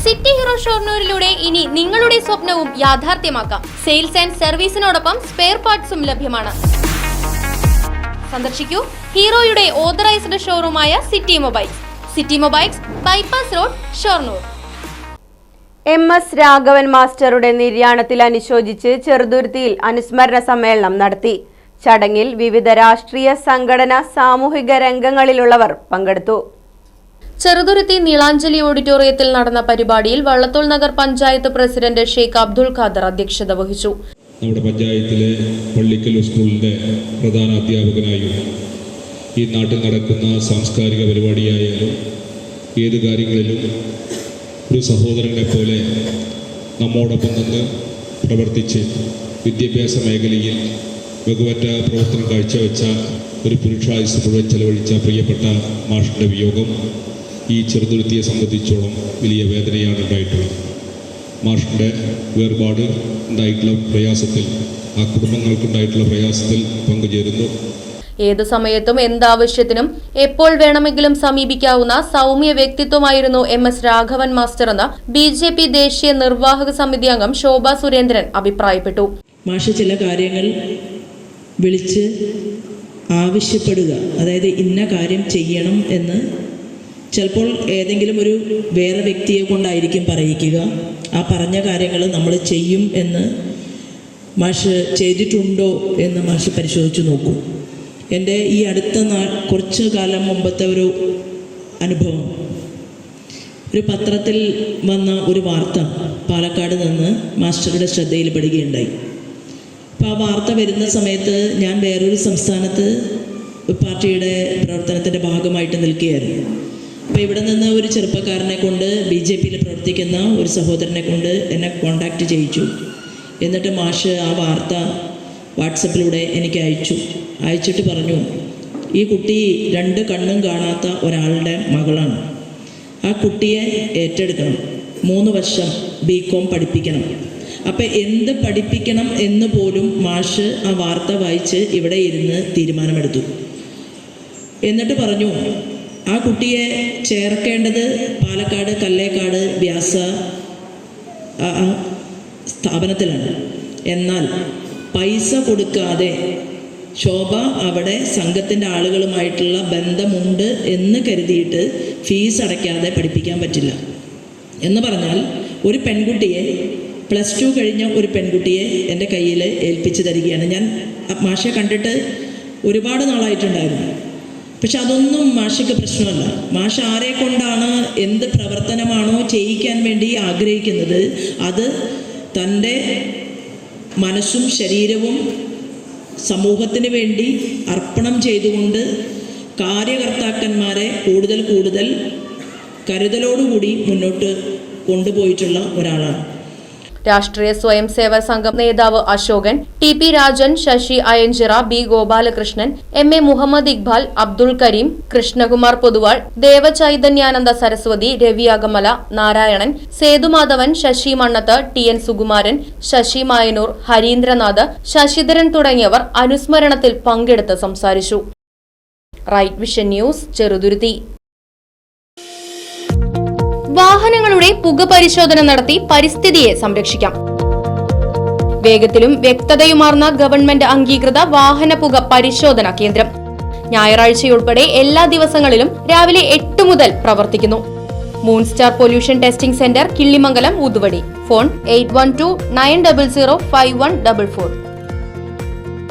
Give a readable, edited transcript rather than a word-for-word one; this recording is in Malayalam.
സിറ്റി ഹീറോ ഷൊർണൂരിലൂടെ ഇനി നിങ്ങളുടെ സ്വപ്നവും യാഥാർത്ഥ്യമാക്കാം. സെയിൽസ് ആൻഡ് സർവീസിനോടൊപ്പം സ്പെയർ പാർട്സും ലഭ്യമാണ്. സന്ദർശിക്കൂ ഹീറോയുടെ ഓതറൈസ്ഡ് ഷോറൂമായ city mobiles, bypass road, Shoranur. MS Raghavan മാസ്റ്ററുടെ നിര്യാണത്തിൽ അനുശോചിച്ച് ചെറുതുരുത്തിയിൽ അനുസ്മരണ സമ്മേളനം നടത്തി. ചടങ്ങിൽ വിവിധ രാഷ്ട്രീയ സംഘടനാ സാമൂഹിക രംഗങ്ങളിലുള്ളവർ പങ്കെടുത്തു. ചെറുതുരുത്തി നീളാഞ്ജലി ഓഡിറ്റോറിയത്തിൽ നടന്ന പരിപാടിയിൽ വള്ളത്തോൾ നഗർ പഞ്ചായത്ത് പ്രസിഡന്റ് ഷെയ്ഖ് അബ്ദുൽ ഖാദർ അധ്യക്ഷത വഹിച്ചു. നമ്മുടെ പഞ്ചായത്തിലെ പള്ളിക്കൽ സ്കൂളിന്റെ പ്രധാന അധ്യാപകനായും ഈ നാട്ടിൽ നടക്കുന്ന സാംസ്കാരിക പരിപാടിയായാലും ഏത് കാര്യങ്ങളിലും ഒരു സഹോദരനെ പോലെ നമ്മോടൊപ്പം നിന്ന് പ്രവർത്തിച്ച് വിദ്യാഭ്യാസ മേഖലയിൽ മികവറ്റ പ്രവർത്തനം കാഴ്ചവെച്ച ഒരു പുരുഷായുസ് മുഴുവൻ ചെലവഴിച്ച പ്രിയപ്പെട്ട മാഷിൻ്റെ വിയോഗം ഈ ചെറുതുരുത്തിയെ സംബന്ധിച്ചോളം വലിയ വേദനയാണ് ഉണ്ടായിട്ടുള്ളത്. മാഷിൻ്റെ വേർപാട് ഉണ്ടായിട്ടുള്ള പ്രയാസത്തിൽ, ആ കുടുംബങ്ങൾക്കുണ്ടായിട്ടുള്ള പ്രയാസത്തിൽ പങ്കുചേരുന്നു. ഏതു സമയത്തും എന്താവശ്യത്തിനും എപ്പോൾ വേണമെങ്കിലും സമീപിക്കാവുന്ന സൗമ്യ വ്യക്തിത്വമായിരുന്നു MS രാഘവൻ മാസ്റ്റർ എന്ന BJP ദേശീയ നിർവാഹക സമിതി അംഗം ശോഭ സുരേന്ദ്രൻ അഭിപ്രായപ്പെട്ടു. മാഷ് ചില കാര്യങ്ങൾ വിളിച്ച് ആവശ്യപ്പെടുക, അതായത് ഇന്ന കാര്യം ചെയ്യണം എന്ന് ചിലപ്പോൾ ഏതെങ്കിലും ഒരു വേറെ വ്യക്തിയെ കൊണ്ടായിരിക്കും പറയിക്കുക. ആ പറഞ്ഞ കാര്യങ്ങൾ നമ്മൾ ചെയ്യും എന്ന് മാഷ് ചെയ്തിട്ടുണ്ടോ എന്ന് മാഷ് പരിശോധിച്ച് നോക്കൂ. എൻ്റെ ഈ അടുത്ത കുറച്ച് കാലം മുമ്പത്തെ ഒരു അനുഭവം, ഒരു പത്രത്തിൽ വന്ന ഒരു വാർത്ത പാലക്കാട് നിന്ന് മാസ്റ്ററുടെ ശ്രദ്ധയിൽപ്പെടുകയുണ്ടായി. അപ്പോൾ ആ വാർത്ത വരുന്ന സമയത്ത് ഞാൻ വേറൊരു സംസ്ഥാനത്ത് പാർട്ടിയുടെ പ്രവർത്തനത്തിൻ്റെ ഭാഗമായിട്ട് നിൽക്കുകയായിരുന്നു. അപ്പോൾ ഇവിടെ നിന്ന് ഒരു ചെറുപ്പക്കാരനെ കൊണ്ട് BJPയിൽ പ്രവർത്തിക്കുന്ന ഒരു സഹോദരനെ കൊണ്ട് എന്നെ കോണ്ടാക്റ്റ് ചെയ്യിച്ചു. എന്നിട്ട് മാഷ് ആ വാർത്ത വാട്സപ്പിലൂടെ എനിക്ക് അയച്ചിട്ട് പറഞ്ഞു, ഈ കുട്ടി 2 കണ്ണും കാണാത്ത ഒരാളുടെ മകളാണ്. ആ കുട്ടിയെ ഏറ്റെടുക്കണം, 3 വർഷം BCom പഠിപ്പിക്കണം. അപ്പം എന്ത് പഠിപ്പിക്കണം എന്ന് പോലും മാഷ് ആ വാർത്ത വായിച്ച് ഇവിടെ ഇരുന്ന് തീരുമാനമെടുത്തു. എന്നിട്ട് പറഞ്ഞു, ആ കുട്ടിയെ ചേർക്കേണ്ടത് പാലക്കാട് കല്ലേക്കാട് വ്യാസ സ്ഥാപനത്തിലാണ്. എന്നാൽ പൈസ കൊടുക്കാതെ ശോഭ അവിടെ സംഘത്തിൻ്റെ ആളുകളുമായിട്ടുള്ള ബന്ധമുണ്ട് എന്ന് കരുതിയിട്ട് ഫീസ് അടയ്ക്കാതെ പഠിപ്പിക്കാൻ പറ്റില്ല എന്ന് പറഞ്ഞാൽ, ഒരു പെൺകുട്ടിയെ +2 കഴിഞ്ഞ ഒരു പെൺകുട്ടിയെ എൻ്റെ കയ്യിൽ ഏൽപ്പിച്ച് തരികയാണ്. ഞാൻ മാഷെ കണ്ടിട്ട് ഒരുപാട് നാളായിട്ടുണ്ടായിരുന്നു. പക്ഷെ അതൊന്നും മാഷയ്ക്ക് പ്രശ്നമല്ല. മാഷ് ആരെ കൊണ്ടാണ് എന്ത് പ്രവർത്തനമാണോ ചെയ്യിക്കാൻ വേണ്ടി ആഗ്രഹിക്കുന്നത് അത് തൻ്റെ മനസ്സും ശരീരവും സമൂഹത്തിന് വേണ്ടി അർപ്പണം ചെയ്തുകൊണ്ട് കാര്യകർത്താക്കന്മാരെ കൂടുതൽ കരുതലോടുകൂടി മുന്നോട്ട് കൊണ്ടുപോയിട്ടുള്ള ഒരാളാണ്. രാഷ്ട്രീയ സ്വയം സേവക സംഘം നേതാവ് Ashokan, TP Rajan, Sasi അയഞ്ചിറ, B Gopalakrishnan, MA Muhammad Iqbal, Abdul Kareem, Krishnakumar Poduval, Devachaithanyananda Saraswati, Ravi Akamala, Narayanan, Sethumadhavan, Sasi Mannath, TN Sukumaran, Sasi Mayannur, Harindranath, Sasidharan തുടങ്ങിയവർ അനുസ്മരണത്തിൽ പങ്കെടുത്ത് സംസാരിച്ചു. Right vision news, Cheruthuruthy. വാഹനങ്ങളുടെ പുക പരിശോധന നടത്തി പരിസ്ഥിതിയെ സംരക്ഷിക്കാം. വേഗത്തിലും വ്യക്തതയുമാർന്ന ഗവൺമെന്റ് അംഗീകൃത വാഹന പുക പരിശോധനാ കേന്ദ്രം ഞായറാഴ്ചയുൾപ്പെടെ എല്ലാ ദിവസങ്ങളിലും രാവിലെ 8 മുതൽ പ്രവർത്തിക്കുന്നു. Moonstar pollution testing centre, Killimangalam, Oothuvadi. Phone 8129005144.